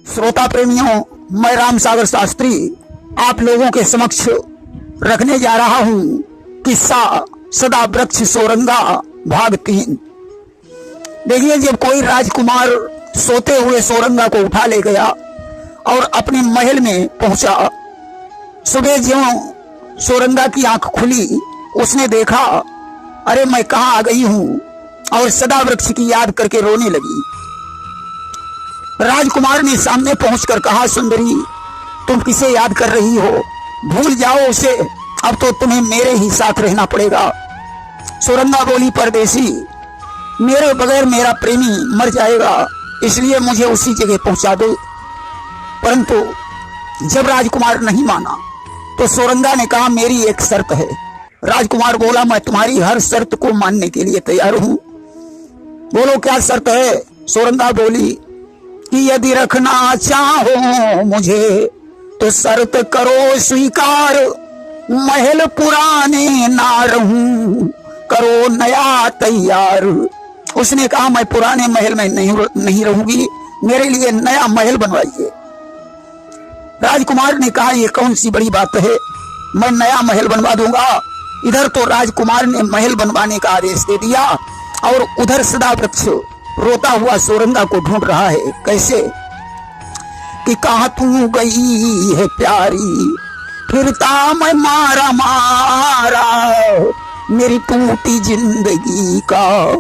श्रोता प्रेमियों, मैं राम सागर शास्त्री आप लोगों के समक्ष रखने जा रहा हूं किस्सा सदा वृक्ष सोरंगा भाग 3। देखिए, जब कोई राजकुमार सोते हुए सोरंगा को उठा ले गया और अपने महल में पहुंचा। सुबह ज्यों सोरंगा की आंख खुली, उसने देखा, अरे मैं कहां आ गई हूं, और सदा वृक्ष की याद करके रोने लगी। राजकुमार ने सामने पहुंचकर कहा, सुंदरी, तुम किसे याद कर रही हो? भूल जाओ उसे, अब तो तुम्हें मेरे ही साथ रहना पड़ेगा। सोरंगा बोली, परदेसी, मेरे बगैर मेरा प्रेमी मर जाएगा, इसलिए मुझे उसी जगह पहुंचा दो। परंतु जब राजकुमार नहीं माना तो सोरंगा ने कहा, मेरी एक शर्त है। राजकुमार बोला, मैं तुम्हारी हर शर्त को मानने के लिए तैयार हूं। बोलो, क्या शर्त है? सोरंगा बोली कि यदि रखना चाहो मुझे तो शर्त करो स्वीकार, महल पुराने ना रहूं, करो नया तैयार। उसने कहा, मैं पुराने महल में नहीं रहूंगी, मेरे लिए नया महल बनवाइए। राजकुमार ने कहा, यह कौन सी बड़ी बात है, मैं नया महल बनवा दूंगा। इधर तो राजकुमार ने महल बनवाने का आदेश दे दिया और उधर सदा वृक्ष रोता हुआ सोरंगा को ढूंढ रहा है। कैसे कि कहां तू गई है प्यारी, फिरता मैं मारा मारा, मेरी टूटी जिंदगी का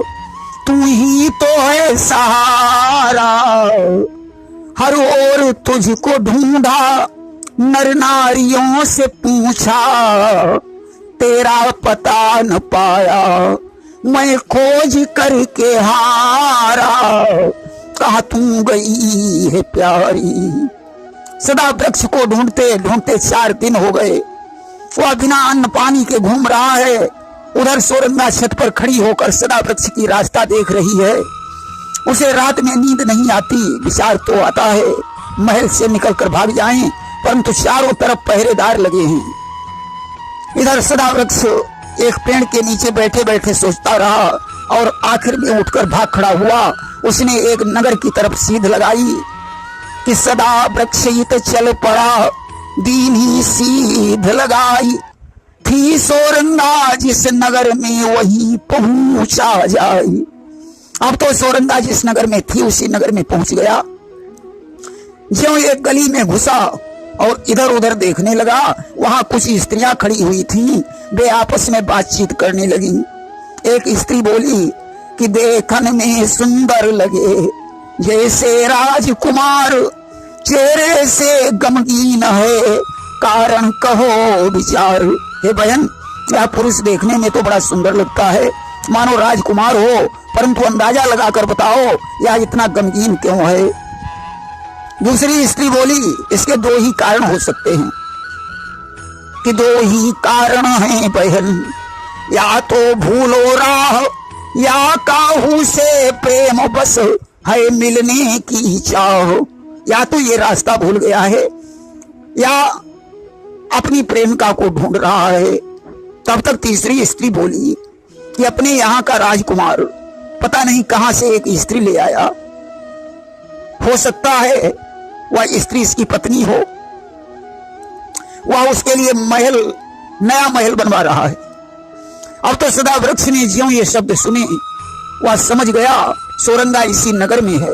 तू ही तो है सहारा। हर ओर तुझको ढूंढा, नर नारियों से पूछा, तेरा पता न पाया, मैं खोज करके हारा, कहां तू गई है प्यारी। सदा वृक्ष को ढूंढते ढूंढते 4 दिन हो गए। वह बिना अन्न पानी के घूम रहा है। उधर सोरंगा छत पर खड़ी होकर सदा वृक्ष की रास्ता देख रही है। उसे रात में नींद नहीं आती। विचार तो आता है महल से निकलकर भाग जाएं, परंतु चारों तरफ पहरेदार लगे हैं। इधर सदा वृक्ष एक पेड़ के नीचे बैठे बैठे सोचता रहा और आखिर में उठकर भाग खड़ा हुआ। उसने एक नगर की तरफ सीध लगाई कि सदा वृक्ष तो चल पड़ा, दीन ही सीध लगाई, थी सोरंगा जिस नगर में वही पहुंचा जाए। अब तो सोरंगा जिस नगर में थी उसी नगर में पहुंच गया। ज्यों एक गली में घुसा और इधर उधर देखने लगा, वहां कुछ स्त्रियां खड़ी हुई थीं। वे आपस में बातचीत करने लगी। एक स्त्री बोली कि देखने में सुंदर लगे जैसे राजकुमार, चेहरे से गमगीन है, कारण कहो विचार। हे बहन, यह पुरुष देखने में तो बड़ा सुंदर लगता है, मानो राजकुमार हो, परंतु अंदाजा लगाकर बताओ यह इतना गमगीन क्यों है? दूसरी स्त्री बोली, इसके 2 ही कारण हो सकते हैं कि 2 ही कारण हैं बहन, या तो भूलो राह, या काहू से प्रेम बस है मिलने की चाह। या तो ये रास्ता भूल गया है या अपनी प्रेमिका को ढूंढ रहा है। तब तक तीसरी स्त्री बोली कि अपने यहाँ का राजकुमार पता नहीं कहां से एक स्त्री ले आया, हो सकता है वह स्त्री इसकी पत्नी हो, वह उसके लिए नया महल बनवा रहा है। अब तो सदा वृक्ष ने ज्यों ये शब्द सुने, वह समझ गया सोरंगा इसी नगर में है।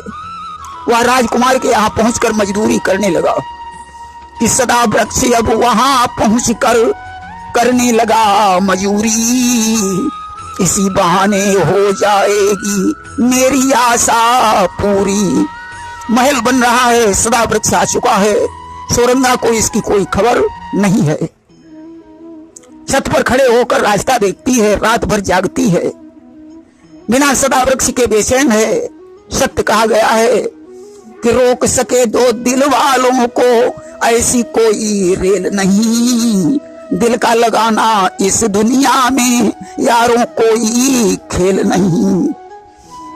वह राजकुमार के यहाँ पहुंचकर मजदूरी करने लगा कि सदा वृक्ष अब वहां पहुंचकर करने लगा मजूरी, इसी बहाने हो जाएगी मेरी आशा पूरी। महल बन रहा है, सदा वृक्ष आ चुका है, सोरंगा को इसकी कोई खबर नहीं है। छत पर खड़े होकर रास्ता देखती है, रात भर जागती है, बिना सदा वृक्ष के बेचैन है। सत्य कहा गया है कि रोक सके 2 दिल वालों को ऐसी कोई रेल नहीं, दिल का लगाना इस दुनिया में यारों कोई खेल नहीं।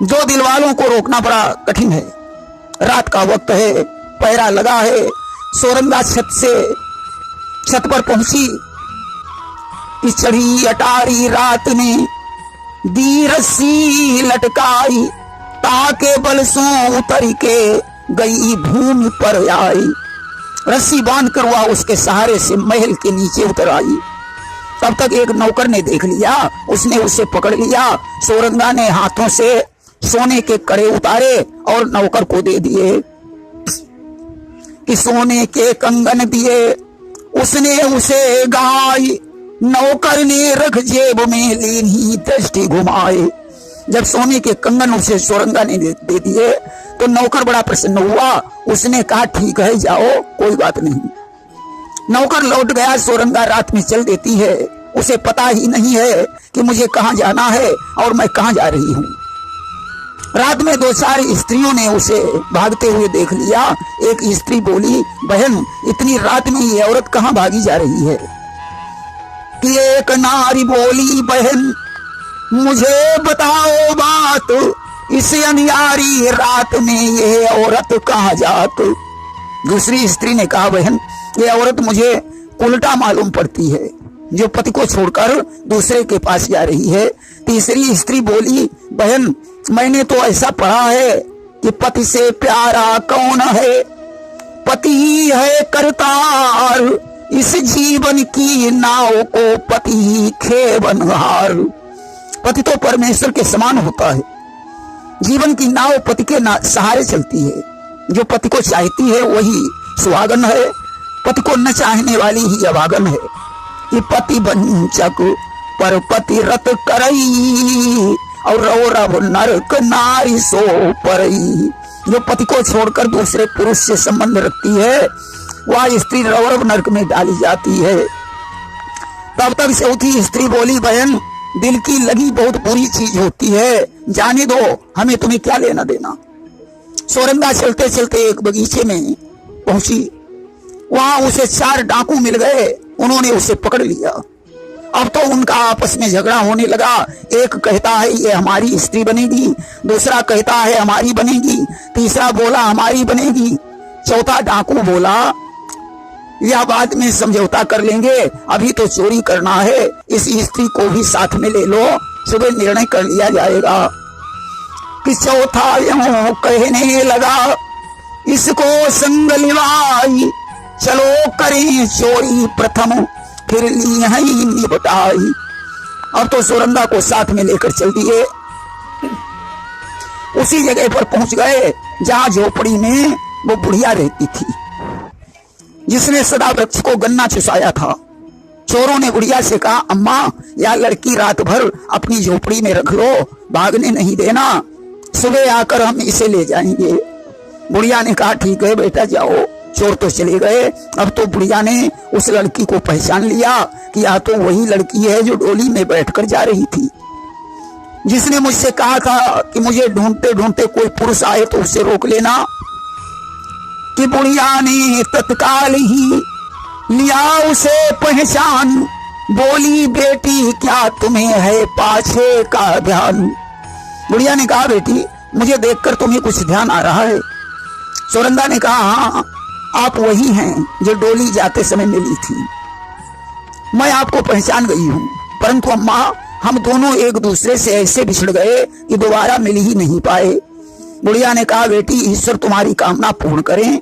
2 दिल वालों को रोकना बड़ा कठिन है। रात का वक्त है, पहरा लगा है। सोरंगा छत पर पहुंची कि चढ़ी अटारी रात ने, दी रस्सी लटकाई, ताके बल सो उतर के गई भूमि पर आई। रस्सी बांध कर वह उसके सहारे से महल के नीचे उतर आई। तब तक एक नौकर ने देख लिया, उसने उसे पकड़ लिया। सोरंगा ने हाथों से सोने के कड़े उतारे और नौकर को दे दिए कि सोने के कंगन दिए। उसने उसे गाई, नौकर ने रख जेब में लीनी दृष्टि घुमाए। जब सोने के कंगन उसे सोरंगा ने दे दिए तो नौकर बड़ा प्रसन्न हुआ। उसने कहा ठीक है, जाओ, कोई बात नहीं। नौकर लौट गया। सोरंगा रात में चल देती है। उसे पता ही नहीं है कि मुझे कहाँ जाना है और मैं कहाँ जा रही हूँ। रात में 2-4 स्त्रियों ने उसे भागते हुए देख लिया। एक स्त्री बोली, बहन, इतनी रात में ये औरत कहाँ भागी जा रही है? कि एक नारी बोली, बहन, मुझे बताओ बात, इस अंधियारी रात में ये औरत कहाँ जात? दूसरी स्त्री ने कहा, बहन, ये औरत मुझे उल्टा मालूम पड़ती है, जो पति को छोड़कर दूसरे के पास जा रही है। तीसरी स्त्री बोली, बहन, मैंने तो ऐसा पढ़ा है कि पति से प्यारा कौन है? पति ही है करतार, इस जीवन की नाव को पति ही खेवनहार। पति तो परमेश्वर के समान होता है। जीवन की नाव पति के सहारे चलती है। जो पति को चाहती है वही सुहागन है, पति को न चाहने वाली ही अभागन है। कि पति वंचक पर पति रत करई, और रौरव नरक नारी सो परई। जो पति को छोड़कर दूसरे पुरुष से संबंध रखती है वह स्त्री रौरव नरक में डाली जाती है। तब तक चौथी स्त्री बोली, बहन, दिल की लगी बहुत बुरी चीज होती है, जाने दो, हमें तुम्हें क्या लेना देना। सोरंगा चलते चलते एक बगीचे में पहुंची। वहां उसे 4 डाकू मिल गए। उन्होंने उसे पकड़ लिया। अब तो उनका आपस में झगड़ा होने लगा। एक कहता है ये हमारी स्त्री बनेगी, दूसरा कहता है हमारी बनेगी, तीसरा बोला हमारी बनेगी, चौथा डाकू बोला या बाद में समझौता कर लेंगे, अभी तो चोरी करना है, इस स्त्री को भी साथ में ले लो, सुबह निर्णय कर लिया जाएगा। कि चौथा यूं कहने लगा, इसको संग लिवाई, चलो करें चोरी प्रथम, फिर ली है निपटाई। अब तो सोरंगा को साथ में लेकर चल दिए। उसी जगह पर पहुंच गए जहां झोपड़ी में वो बुढ़िया रहती थी, जिसने सदा वृक्ष को गन्ना चुसाया था। चोरों ने बुढ़िया से कहा, अम्मा, यह लड़की रात भर अपनी झोपड़ी में रख लो, भागने नहीं देना, सुबह आकर हम इसे ले जाएंगे। बुढ़िया ने कहा, ठीक है बेटा, जाओ। चोर तो चले गए। अब तो बुढ़िया ने उस लड़की को पहचान लिया कि यह तो वही लड़की है जो डोली में बैठकर जा रही थी, जिसने मुझसे कहा था कि मुझे ढूंढते ढूंढते कोई पुरुष आए तो उसे रोक लेना। कि बुढ़िया ने तत्काल ही लिया उसे पहचान, बोली, बेटी, क्या तुम्हें है पाछे का ध्यान? बुढ़िया ने कहा, बेटी, मुझे देखकर तुम्हें कुछ ध्यान आ रहा है? सोरंगा ने कहा, हाँ, आप वही हैं जो डोली जाते समय मिली थी, मैं आपको पहचान गई हूं, परंतु अम्मा, हम दोनों एक दूसरे से ऐसे बिछड़ गए कि दोबारा मिल ही नहीं पाए। बुढ़िया ने कहा, बेटी, ईश्वर तुम्हारी कामना पूर्ण करें।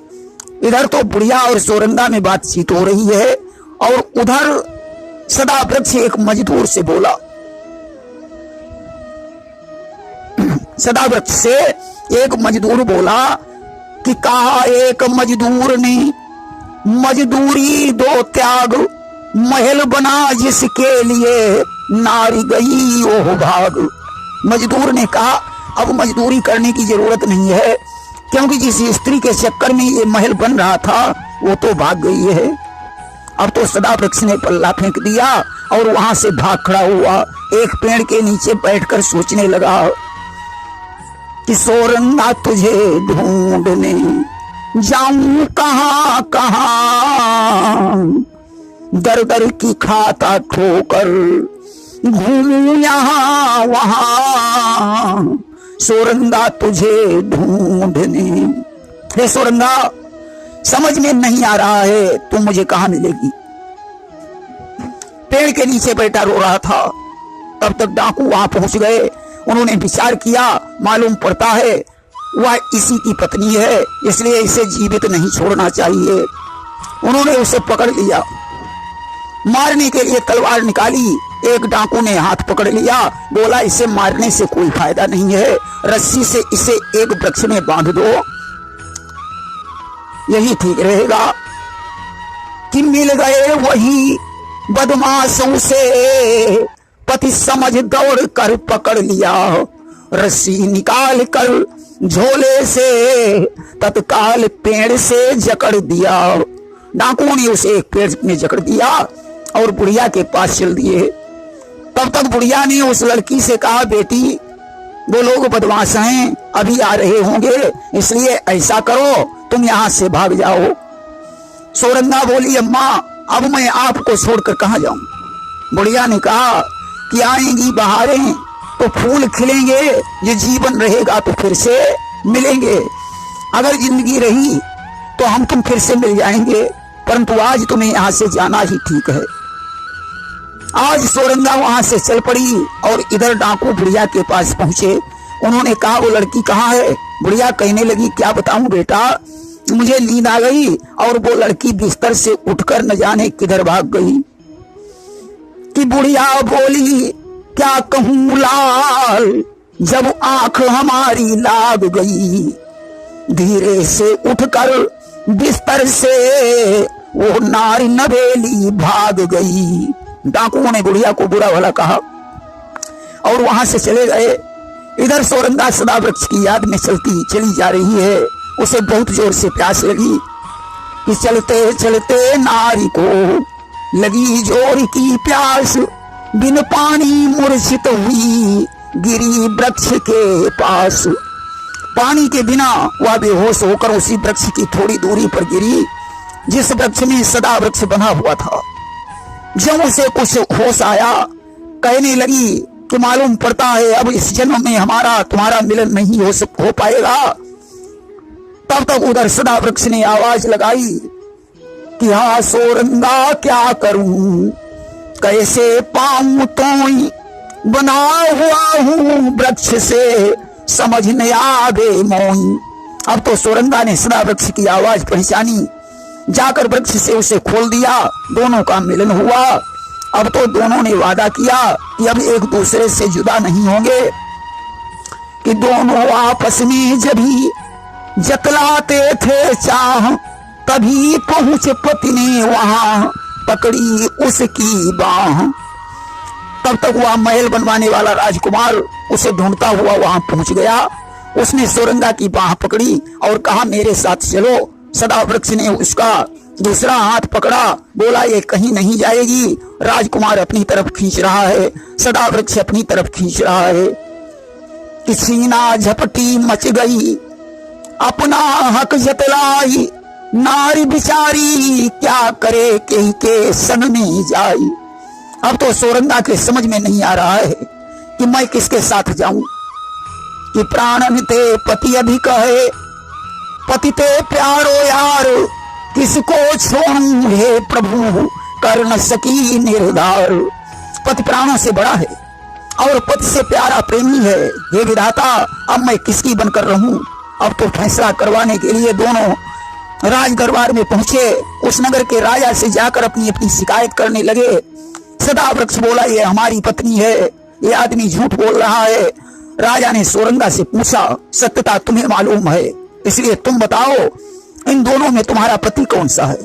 इधर तो बुढ़िया और सोरंगा में बातचीत हो रही है और उधर सदा वृक्ष एक मजदूर से बोला। सदा वृक्ष से एक मजदूर बोला कि कहा एक मजदूर ने, मजदूरी दो त्याग, महल बना जिसके लिए, नारी गई ओह भाग। मजदूर ने कहा, अब मजदूरी करने की जरूरत नहीं है, क्योंकि जिस स्त्री के चक्कर में ये महल बन रहा था वो तो भाग गई है। अब तो सदा वृक्ष ने पल्ला फेंक दिया और वहां से भाग खड़ा हुआ। एक पेड़ के नीचे बैठकर सोचने लगा कि सोरंगा तुझे ढूंढने जाऊं कहां कहां, दर दर की खाता ठोकर घूमूं यहां वहां, सोरंगा तुझे ढूंढने। हे सोरंगा, समझ में नहीं आ रहा है तू मुझे कहां मिलेगी। पेड़ के नीचे बैठा रो रहा था। तब तक डाकू वहां पहुंच गए। उन्होंने विचार किया, मालूम पड़ता है वह इसी की पत्नी है, इसलिए इसे जीवित नहीं छोड़ना चाहिए। उन्होंने उसे पकड़ लिया, मारने के लिए तलवार निकाली। एक डाकू ने हाथ पकड़ लिया, बोला इसे मारने से कोई फायदा नहीं है, रस्सी से इसे एक वृक्ष में बांध दो, यही ठीक रहेगा। कि मिल गए वही बदमाशों से, पति समझ दौड़ कर पकड़ लिया, रस्सी निकाल कर झोले से तत्काल पेड़ से जकड़ दिया। डाकुओं ने उसे एक पेड़ में जकड़ दिया और बुढ़िया के पास चल दिए। तब तक बुढ़िया ने उस लड़की से कहा, बेटी वो लोग बदमाश हैं, अभी आ रहे होंगे, इसलिए ऐसा करो तुम यहाँ से भाग जाओ। सोरंगा बोली, अम्मा अब मैं आपको छोड़कर कहाँ जाऊं। बुढ़िया ने कहा कि आएंगी बहारें तो फूल खिलेंगे, ये जीवन रहेगा तो फिर से मिलेंगे, अगर जिंदगी रही तो हम तुम फिर से मिल जाएंगे, परंतु आज तुम्हें यहाँ से जाना ही ठीक है। आज सोरंगा वहां से चल पड़ी और इधर डाकू बुढ़िया के पास पहुंचे। उन्होंने कहा, वो लड़की कहाँ है। बुढ़िया कहने लगी, क्या बताऊं बेटा, मुझे नींद आ गई और वो लड़की बिस्तर से उठकर न जाने किधर भाग गई। कि बुढ़िया बोली, क्या कहूं लाल, जब आंख हमारी लाग गई, धीरे से उठकर बिस्तर से वो नारी नवेली भाग गई। डाकुओं ने बुढ़िया को बुरा भला कहा और वहां से चले गए। इधर सोरंगा सदा वृक्ष की याद में चली जा रही है। उसे बहुत जोर से प्यास लगी कि चलते चलते नारी को लगी जोर की प्यास, बिन पानी मूर्छित हुई गिरी वृक्ष के पास। पानी के बिना वह बेहोश होकर उसी वृक्ष की थोड़ी दूरी पर गिरी जिस वृक्ष में सदा वृक्ष बना हुआ था। जब उसे कुछ होश आया, कहने लगी कि मालूम पड़ता है अब इस जन्म में हमारा तुम्हारा मिलन नहीं हो पाएगा। तब तक उधर सदा वृक्ष ने आवाज लगाई कि हाँ सोरंगा क्या करूं, कैसे पाऊं तो बना हुआ हूं वृक्ष से, समझ न आवे मोई। अब तो सोरंगा ने सदा वृक्ष की आवाज पहचानी, जाकर वृक्ष से उसे खोल दिया। दोनों का मिलन हुआ। अब तो दोनों ने वादा किया कि अब एक दूसरे से जुदा नहीं होंगे। कि दोनों आपस में जब ही जतलाते थे चाह, तभी पहुंच पति ने वहां पकड़ी उसकी बाह। तब तक वह महल बनवाने वाला राजकुमार उसे ढूंढता हुआ वहां पहुंच गया। उसने सोरंगा की बाह पकड़ी और कहा, मेरे साथ चलो। सदा वृक्ष ने उसका दूसरा हाथ पकड़ा, बोला ये कहीं नहीं जाएगी। राजकुमार अपनी तरफ खींच रहा है, सदा वृक्ष अपनी तरफ खींच रहा है। कि सीना झपटी मच गई, अपना हक जतलाई, नारी बिचारी क्या करे के संग में जाई। अब तो सोरंगा के समझ में नहीं आ रहा है कि मैं किसके साथ जाऊं। कि प्राणन ते पति अधिक है, पति ते प्यारो यार, किसको छोड़ूं हे प्रभु कर न सकी निर्धार। पति प्राणों से बड़ा है और पति से प्यारा प्रेमी है। हे विधाता, अब मैं किसकी बनकर रहूं। अब तो फैसला करवाने के लिए दोनों राज दरबार में पहुंचे। उस नगर के राजा से जाकर अपनी अपनी शिकायत करने लगे। सदा वृक्ष बोला, ये हमारी पत्नी है, ये आदमी झूठ बोल रहा है। राजा ने सोरंगा से पूछा, सत्यता तुम्हें मालूम है, इसलिए तुम बताओ इन दोनों में तुम्हारा पति कौन सा है।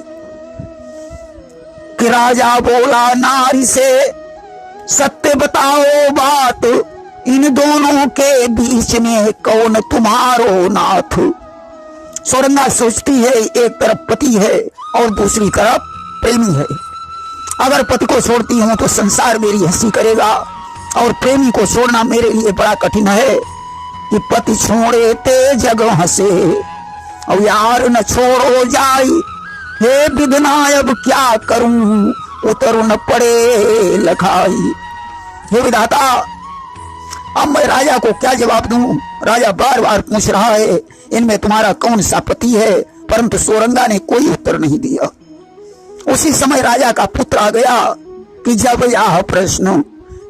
कि राजा बोला नारी से, सत्य बताओ बात, इन दोनों के बीच में कौन तुम्हारो नाथ। सोरंगा सोचती है एक तरफ पति है और दूसरी तरफ प्रेमी है। अगर पति को छोड़ती हूं तो संसार मेरी हंसी करेगा और प्रेमी को छोड़ना मेरे लिए बड़ा कठिन है। कि पति छोड़े ते जग हंसे और यार न छोड़ो जाई, हे विधना अब क्या करूं, उतर न पड़े लखाई। हे विधाता, अब मैं राजा को क्या जवाब दूं। राजा बार बार पूछ रहा है इनमें तुम्हारा कौन सा पति है, परंतु सोरंगा ने कोई उत्तर नहीं दिया। उसी समय राजा का पुत्र आ गया कि जब यह प्रश्न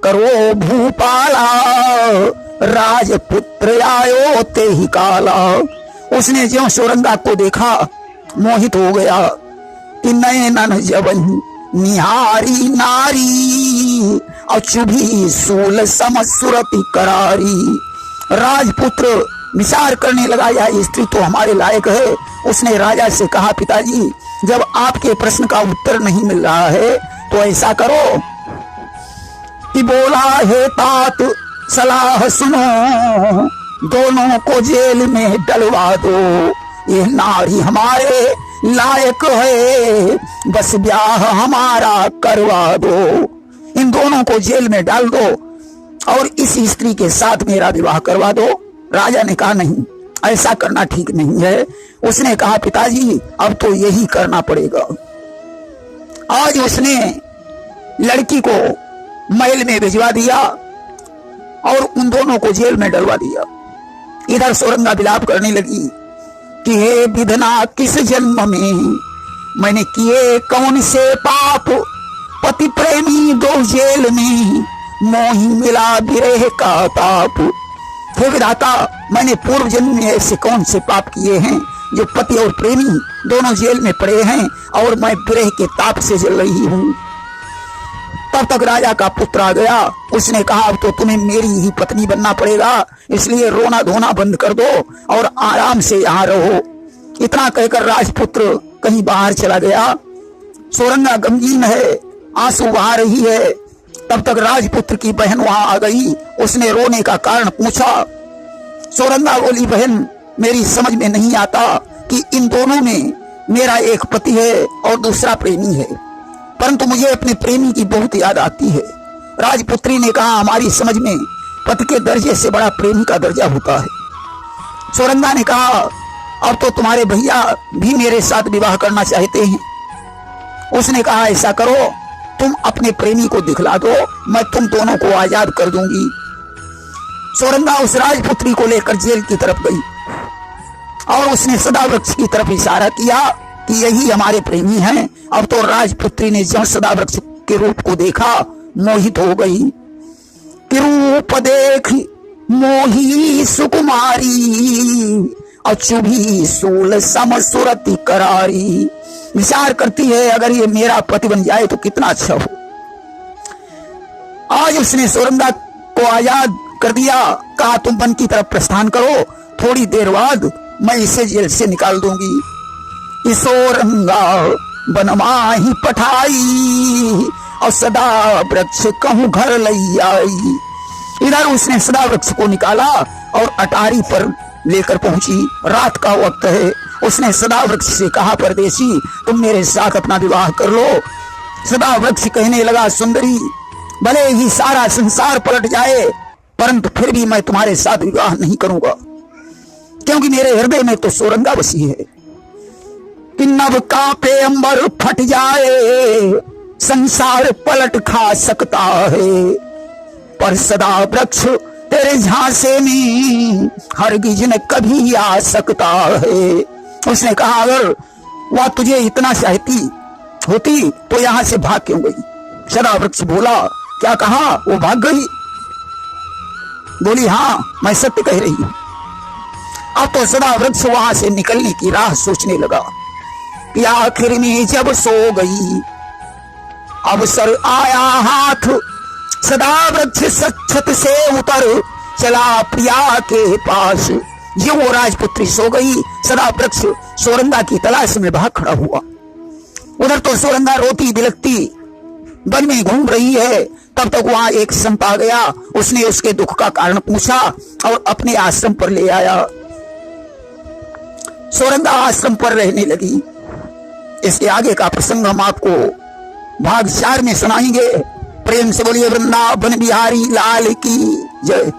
करो भूपाला, राजपुत्र आयो ते ही काला। उसने ज्यों सोरंगा को देखा मोहित हो गया कि नयनन जबन निहारी नारी और चुभी सूल समसुरति करारी। राजपुत्र विचार करने लगा यह स्त्री तो हमारे लायक है। उसने राजा से कहा पिताजी जब आपके प्रश्न का उत्तर नहीं मिल रहा है तो ऐसा करो कि बोला है तात सलाह सुनो, दोनों को जेल में डलवा दो। ये नारी हमारे लायक है, बस ब्याह हमारा करवा दो। इन दोनों को जेल में डाल दो और इस स्त्री के साथ मेरा विवाह करवा दो। राजा ने कहा नहीं, ऐसा करना ठीक नहीं है। उसने कहा पिताजी अब तो यही करना पड़ेगा। आज उसने लड़की को महल में भिजवा दिया और उन दोनों को जेल में डलवा दिया। इधर सोरंगा विलाप करने लगी कि हे विधना किस जन्म में मैंने किए कौन से पाप, पति प्रेमी दो जेल में मोही मिला विरह का ताप। हे विधाता मैंने पूर्व जन्म में ऐसे कौन से पाप किए हैं जो पति और प्रेमी दोनों जेल में पड़े हैं और मैं विरह के ताप से जल रही हूँ। तब तक राजा का पुत्र आ गया। उसने कहा अब तो तुम्हें मेरी ही पत्नी बनना पड़ेगा, इसलिए रोना धोना बंद कर दो और आराम से यहाँ रहो। इतना कहकर राजपुत्र कहीं बाहर चला गया। सोरंगा गमगीन है, आंसू बहा रही है। तब तक राजपुत्र की बहन वहां आ गई। उसने रोने का कारण पूछा। सोरंगा बोली बहन मेरी समझ में नहीं आता कि इन दोनों में मेरा एक पति है और दूसरा प्रेमी है, परंतु मुझे अपने प्रेमी की बहुत याद आती है। राजपुत्री ने कहा हमारी समझ में पति के दर्जे से बड़ा प्रेमी का दर्जा होता है। सोरंगा ने कहा अब तो तुम्हारे भैया भी मेरे साथ विवाह करना चाहते हैं। उसने कहा ऐसा करो तुम अपने प्रेमी को दिखला दो, मैं तुम दोनों को आजाद कर दूंगी। सोरंगा उस राजपुत्री को लेकर जेल की तरफ गई और उसने सदावृक्ष की तरफ इशारा किया कि यही हमारे प्रेमी हैं। अब तो राजपुत्री ने जब सदावृक्ष के रूप को देखा मोहित हो गई कि रूप देख मोही सुकुमारी और चुभी सूल समसुरति करारी। विचार करती है अगर ये मेरा पति बन जाए तो कितना अच्छा हो। आज उसने सोरंगा को आजाद कर दिया। कहा तुम वन की तरफ प्रस्थान करो, थोड़ी देर बाद मैं इसे जेल से निकाल दूंगी। सोरंगा बनमाही पठाई और सदा वृक्ष कहूं घर लई आई। इधर उसने सदा वृक्ष को निकाला और अटारी पर लेकर पहुंची। रात का वक्त है। उसने सदा वृक्ष से कहा परदेसी तुम मेरे साथ अपना विवाह कर लो। सदा वृक्ष कहने लगा सुंदरी भले ही सारा संसार पलट जाए परंतु फिर भी मैं तुम्हारे साथ विवाह नहीं करूंगा, क्योंकि मेरे हृदय में तो सोरंगा बसी है। कि नभ कांपे अंबर फट जाए संसार पलट खा सकता है, पर सदा वृक्ष तेरे झांसे में हरगिज न कभी आ सकता है। उसने कहा अगर वह तुझे इतना चाहती होती तो यहां से भाग क्यों गई। सदा वृक्ष बोला क्या कहा, वो भाग गई। बोली हाँ मैं सत्य कह रही हूं। अब तो सदा वृक्ष वहां से निकलने की राह सोचने लगा कि आखिर में जब सो गई अवसर आया हाथ, सदा वृक्ष छत से उतर चला प्रिया के पास। जो वो राजपुत्री सो गई सदा वृक्ष सोरंगा की तलाश में भाग खड़ा हुआ। उधर तो सोरंगा रोती बिलखती वन में घूम रही है। तब तक वहां एक संत आ गया। उसने उसके दुख का कारण पूछा और अपने आश्रम पर ले आया। सोरंगा आश्रम पर रहने लगी। इसके आगे का प्रसंग हम आपको भाग 4 में सुनाएंगे। प्रेम से बोलिए वृंदावन बिहारी लाल की जय।